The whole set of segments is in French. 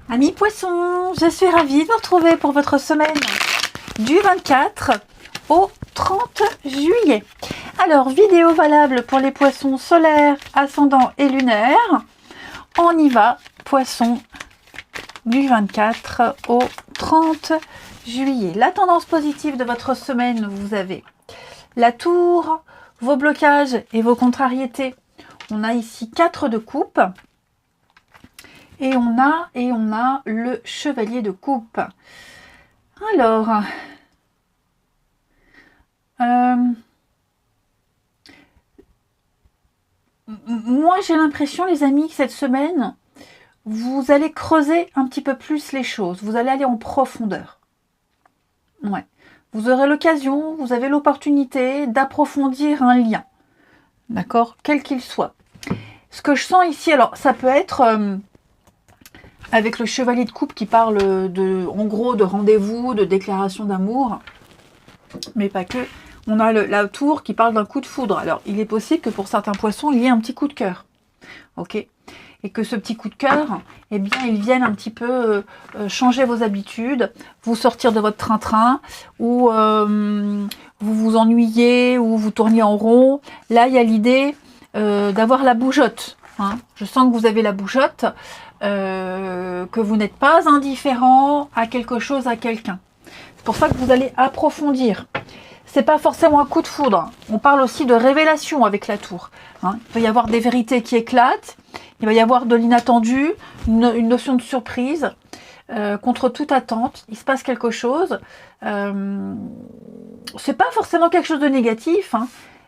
Amis poissons, je suis ravie de vous retrouver pour votre semaine du 24 au 30 juillet. Alors, vidéo valable pour les poissons solaires, ascendants et lunaires. On y va, poissons du 24 au 30 juillet. La tendance positive de votre semaine, vous avez la tour, vos blocages et vos contrariétés. On a ici 4 de coupe. Et on a le chevalier de coupe. Alors, moi j'ai l'impression, les amis, que cette semaine, vous allez creuser un petit peu plus les choses. Vous allez aller en profondeur. Ouais. Vous aurez l'occasion, vous avez l'opportunité d'approfondir un lien. D'accord? Quel qu'il soit. Ce que je sens ici, alors ça peut être... avec le chevalier de coupe qui parle en gros de rendez-vous, de déclaration d'amour, mais pas que. On a la tour qui parle d'un coup de foudre. Alors, il est possible que pour certains poissons, il y ait un petit coup de cœur. Ok? Et que ce petit coup de cœur, eh bien, il vienne un petit peu changer vos habitudes, vous sortir de votre train-train, ou vous vous ennuyez, ou vous tourniez en rond. Là, il y a l'idée d'avoir la bougeotte. Hein. Je sens que vous avez la bougeotte. Que vous n'êtes pas indifférent à quelque chose, à quelqu'un. C'est pour ça que vous allez approfondir. C'est pas forcément un coup de foudre. On parle aussi de révélation avec la tour. Hein. Il va y avoir des vérités qui éclatent. Il va y avoir de l'inattendu, une notion de surprise. Contre toute attente, il se passe quelque chose. C'est pas forcément quelque chose de négatif. Hein.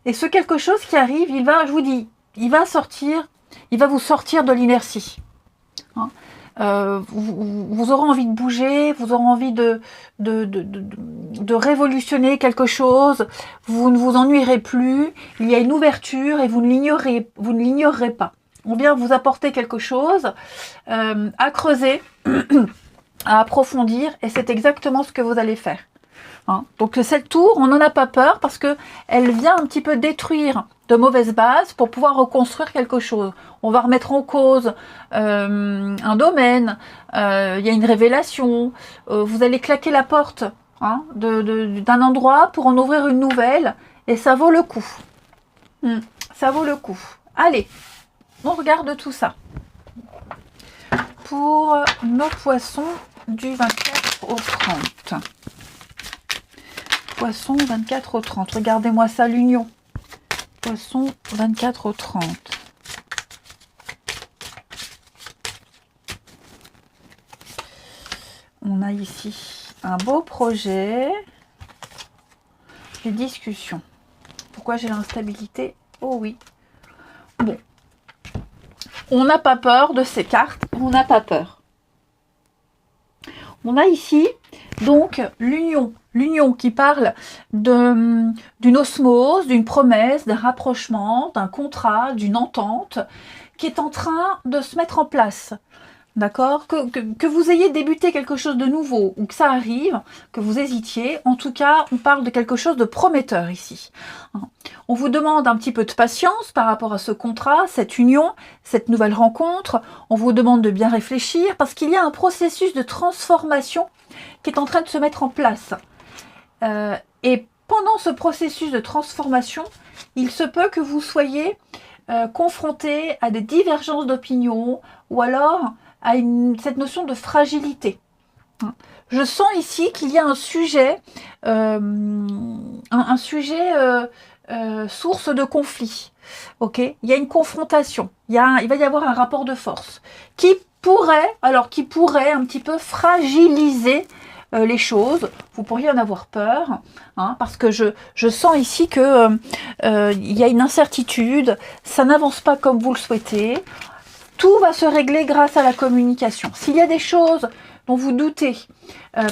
Et ce quelque chose qui arrive, il va, je vous dis, il va vous sortir de l'inertie. Hein. Vous aurez envie de bouger, vous aurez envie de révolutionner quelque chose, vous ne vous ennuierez plus, il y a une ouverture et vous ne l'ignorerez pas. On vient vous apporter quelque chose à creuser, à approfondir, et c'est exactement ce que vous allez faire. Hein. Donc cette tour, on n'en a pas peur parce que elle vient un petit peu détruire de mauvaises bases pour pouvoir reconstruire quelque chose. On va remettre en cause un domaine, il y a une révélation, vous allez claquer la porte hein, d'un endroit pour en ouvrir une nouvelle et ça vaut le coup. Ça vaut le coup. Allez, on regarde tout ça. Pour nos poissons du 24 au 30. Poisson 24 au 30. Regardez-moi ça, l'union. Poisson 24 au 30. On a ici un beau projet. Les discussions. Pourquoi j'ai l'instabilité? Oh oui. Bon. On n'a pas peur de ces cartes. On n'a pas peur. On a ici, donc, l'union. L'union qui parle d'une osmose, d'une promesse, d'un rapprochement, d'un contrat, d'une entente qui est en train de se mettre en place. D'accord ? Que vous ayez débuté quelque chose de nouveau ou que ça arrive, que vous hésitiez, en tout cas, on parle de quelque chose de prometteur ici. On vous demande un petit peu de patience par rapport à ce contrat, cette union, cette nouvelle rencontre. On vous demande de bien réfléchir parce qu'il y a un processus de transformation qui est en train de se mettre en place. Et pendant ce processus de transformation, il se peut que vous soyez confronté à des divergences d'opinion ou alors à cette notion de fragilité. Je sens ici qu'il y a un sujet, source de conflit. Ok, il y a une confrontation. Il va y avoir un rapport de force qui pourrait un petit peu fragiliser les choses. Vous pourriez en avoir peur, hein, parce que je sens ici que il y a une incertitude, ça n'avance pas comme vous le souhaitez. Tout va se régler grâce à la communication. S'il y a des choses dont vous doutez,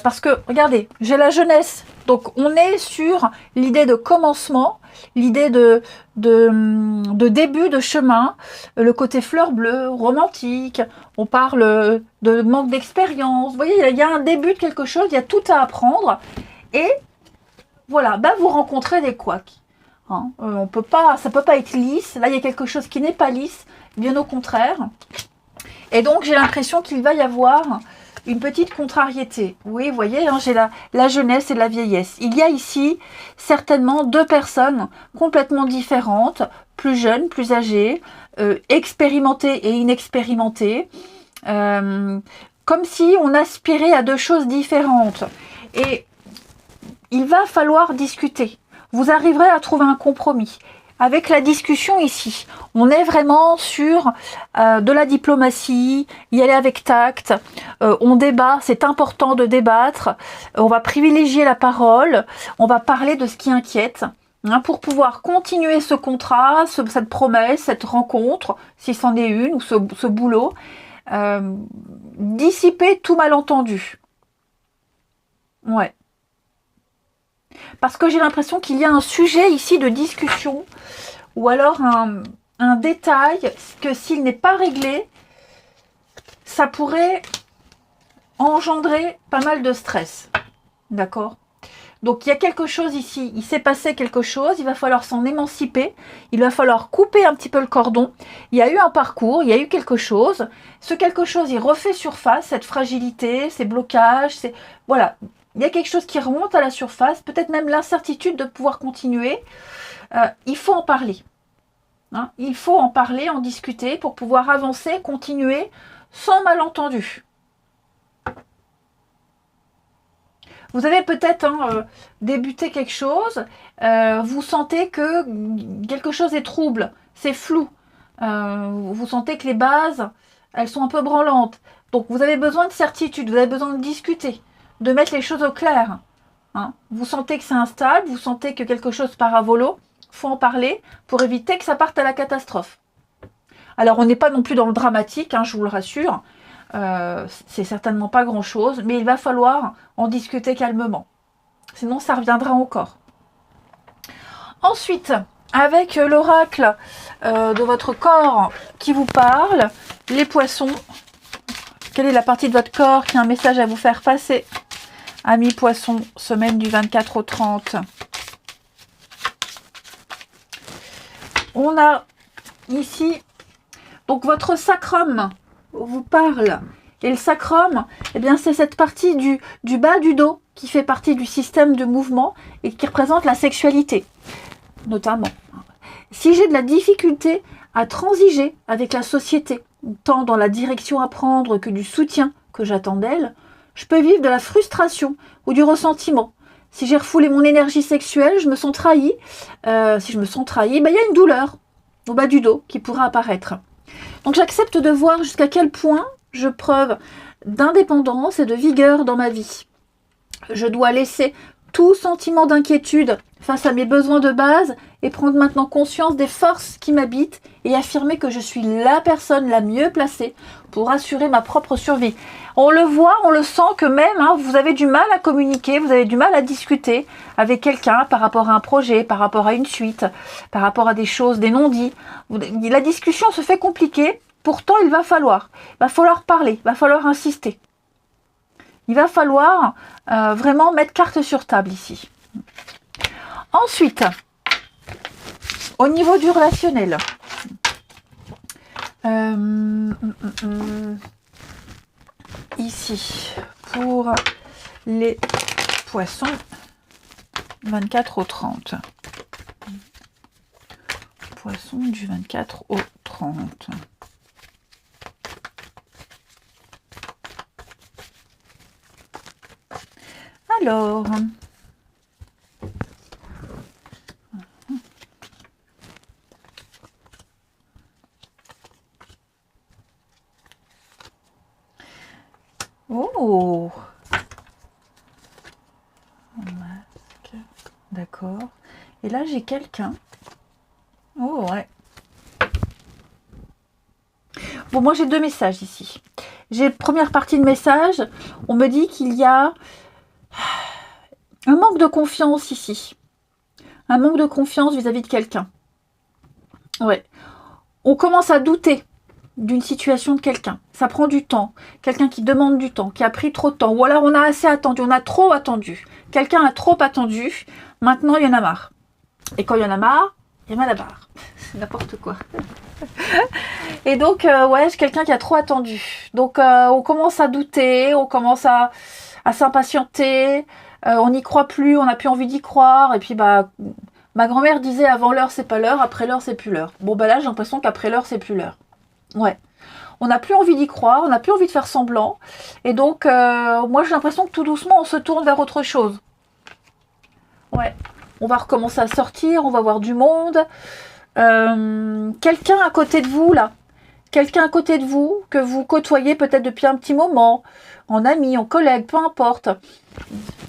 parce que, regardez, j'ai la jeunesse, donc on est sur l'idée de commencement, l'idée de début de chemin, le côté fleur bleue, romantique, on parle de manque d'expérience, vous voyez, il y a un début de quelque chose, il y a tout à apprendre, et voilà, vous rencontrez des couacs. Hein, ça peut pas être lisse, là il y a quelque chose qui n'est pas lisse, bien au contraire. Et donc j'ai l'impression qu'il va y avoir une petite contrariété. Oui, vous voyez, hein, j'ai la jeunesse et la vieillesse. Il y a ici certainement deux personnes complètement différentes, plus jeunes, plus âgées, expérimentées et inexpérimentées, comme si on aspirait à deux choses différentes. Et il va falloir discuter. Vous arriverez à trouver un compromis. Avec la discussion ici, on est vraiment sur de la diplomatie, y aller avec tact, on débat, c'est important de débattre, on va privilégier la parole, on va parler de ce qui inquiète, hein, pour pouvoir continuer ce contrat, cette promesse, cette rencontre, si c'en est une, ou ce boulot, dissiper tout malentendu. Ouais. Parce que j'ai l'impression qu'il y a un sujet ici de discussion, ou alors un détail que s'il n'est pas réglé, ça pourrait engendrer pas mal de stress. D'accord? Donc il y a quelque chose ici, il s'est passé quelque chose, il va falloir s'en émanciper, il va falloir couper un petit peu le cordon. Il y a eu un parcours, il y a eu quelque chose. Ce quelque chose, il refait surface, cette fragilité, ces blocages, voilà. Il y a quelque chose qui remonte à la surface, peut-être même l'incertitude de pouvoir continuer. Il faut en parler. Hein, il faut en parler, en discuter pour pouvoir avancer, continuer sans malentendu. Vous avez peut-être débuté quelque chose, vous sentez que quelque chose est trouble, c'est flou. Vous sentez que les bases, elles sont un peu branlantes. Donc vous avez besoin de certitude, vous avez besoin de discuter, de mettre les choses au clair. Hein. Vous sentez que c'est instable, vous sentez que quelque chose part à volo, il faut en parler pour éviter que ça parte à la catastrophe. Alors on n'est pas non plus dans le dramatique, hein, je vous le rassure, c'est certainement pas grand chose, mais il va falloir en discuter calmement. Sinon ça reviendra encore. Ensuite, avec l'oracle de votre corps qui vous parle, les poissons, quelle est la partie de votre corps qui a un message à vous faire passer? Amis poissons, semaine du 24 au 30. On a ici, donc votre sacrum vous parle. Et le sacrum, eh bien, c'est cette partie du bas du dos qui fait partie du système de mouvement et qui représente la sexualité, notamment. Si j'ai de la difficulté à transiger avec la société, tant dans la direction à prendre que du soutien que j'attends d'elle, je peux vivre de la frustration ou du ressentiment. Si j'ai refoulé mon énergie sexuelle, je me sens trahi. Si je me sens trahi, ben, il y a une douleur au bas du dos qui pourra apparaître. Donc j'accepte de voir jusqu'à quel point je preuve d'indépendance et de vigueur dans ma vie. Je dois laisser tout sentiment d'inquiétude face à mes besoins de base et prendre maintenant conscience des forces qui m'habitent et affirmer que je suis la personne la mieux placée pour assurer ma propre survie. On le voit, on le sent que même, hein, vous avez du mal à communiquer, vous avez du mal à discuter avec quelqu'un par rapport à un projet, par rapport à une suite, par rapport à des choses, des non-dits. La discussion se fait compliquée, pourtant il va falloir parler, il va falloir insister. Il va falloir vraiment mettre carte sur table ici. Ensuite, au niveau du relationnel, ici, pour les poissons, 24 au 30. Poissons du 24 au 30. Alors, oh, masque, d'accord. Et là, j'ai quelqu'un. Oh, ouais. Bon, moi, j'ai deux messages ici. J'ai première partie de message. On me dit qu'il y a un manque de confiance ici. Un manque de confiance vis-à-vis de quelqu'un. Ouais. On commence à douter d'une situation de quelqu'un. Ça prend du temps. Quelqu'un qui demande du temps, qui a pris trop de temps. Ou alors on a assez attendu, on a trop attendu. Quelqu'un a trop attendu. Maintenant, il y en a marre. Et quand il y en a marre, Il y a mal à barre. C'est n'importe quoi. Et donc, ouais, j'ai quelqu'un qui a trop attendu. Donc, on commence à douter, on commence à s'impatienter, on n'y croit plus, on n'a plus envie d'y croire. Et puis, bah, ma grand-mère disait avant l'heure, c'est pas l'heure, après l'heure, c'est plus l'heure. Bon, bah là, j'ai l'impression qu'après l'heure, c'est plus l'heure. Ouais. On n'a plus envie d'y croire, on n'a plus envie de faire semblant. Et donc, moi, j'ai l'impression que tout doucement, on se tourne vers autre chose. Ouais. On va recommencer à sortir, on va voir du monde. Quelqu'un à côté de vous, là. Quelqu'un à côté de vous, que vous côtoyez peut-être depuis un petit moment, en ami, en collègue, peu importe.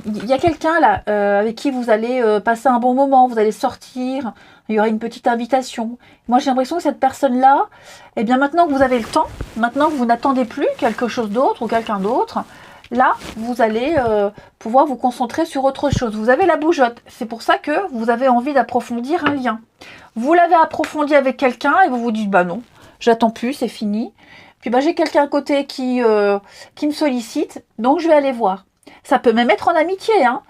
Il y a quelqu'un là avec qui vous allez passer un bon moment, vous allez sortir, il y aura une petite invitation. Moi j'ai l'impression que cette personne-là, eh bien maintenant que vous avez le temps, maintenant que vous n'attendez plus quelque chose d'autre ou quelqu'un d'autre, là vous allez pouvoir vous concentrer sur autre chose. Vous avez la bougeotte, c'est pour ça que vous avez envie d'approfondir un lien. Vous l'avez approfondi avec quelqu'un et vous vous dites bah non, j'attends plus, c'est fini. Puis bah j'ai quelqu'un à côté qui me sollicite, donc je vais aller voir. Ça peut même être en amitié. Hein.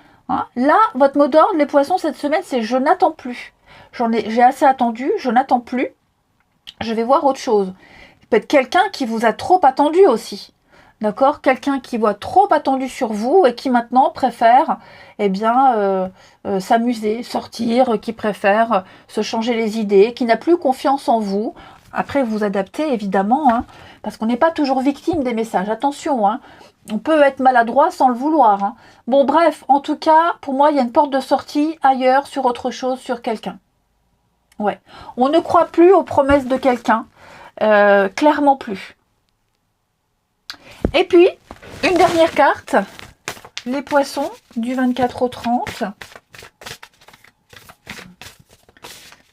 Là, votre mot d'ordre, les poissons, cette semaine, c'est je n'attends plus. J'ai assez attendu, je n'attends plus. Je vais voir autre chose. Il peut être quelqu'un qui vous a trop attendu aussi. D'accord? Quelqu'un qui voit trop attendu sur vous et qui maintenant préfère eh bien, s'amuser, sortir, qui préfère se changer les idées, qui n'a plus confiance en vous. Après, vous adaptez évidemment, hein, parce qu'on n'est pas toujours victime des messages. Attention, hein. On peut être maladroit sans le vouloir. Hein. Bon, bref, en tout cas, pour moi, il y a une porte de sortie ailleurs, sur autre chose, sur quelqu'un. Ouais. On ne croit plus aux promesses de quelqu'un. Clairement plus. Et puis, une dernière carte. Les poissons, du 24 au 30.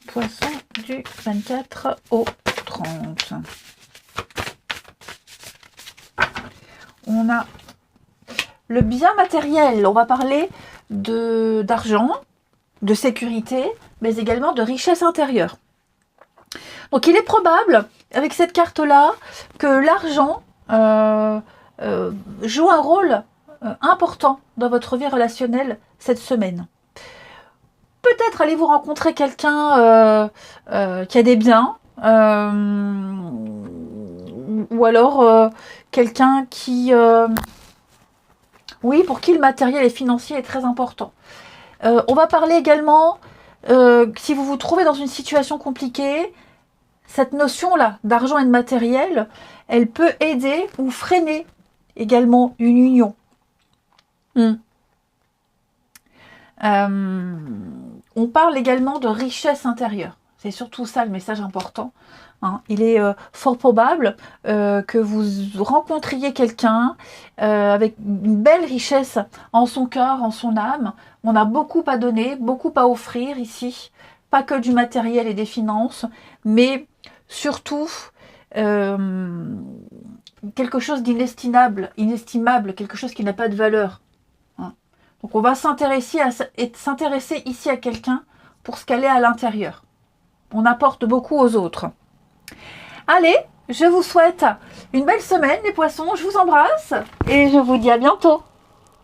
Poissons, du 24 au 30. On a le bien matériel, on va parler d'argent, de sécurité, mais également de richesse intérieure. Donc il est probable, avec cette carte-là, que l'argent joue un rôle important dans votre vie relationnelle cette semaine. Peut-être allez-vous rencontrer quelqu'un qui a des biens, ou alors quelqu'un qui... oui, pour qui le matériel et financier est très important. On va parler également, si vous vous trouvez dans une situation compliquée, cette notion-là d'argent et de matériel, elle peut aider ou freiner également une union. On parle également de richesse intérieure. C'est surtout ça le message important. Hein. Il est fort probable que vous rencontriez quelqu'un avec une belle richesse en son cœur, en son âme. On a beaucoup à donner, beaucoup à offrir ici. Pas que du matériel et des finances, mais surtout quelque chose d'inestimable, quelque chose qui n'a pas de valeur. Hein. Donc on va s'intéresser ici à quelqu'un pour ce qu'elle est à l'intérieur. On apporte beaucoup aux autres. Allez, je vous souhaite une belle semaine les poissons, je vous embrasse et je vous dis à bientôt.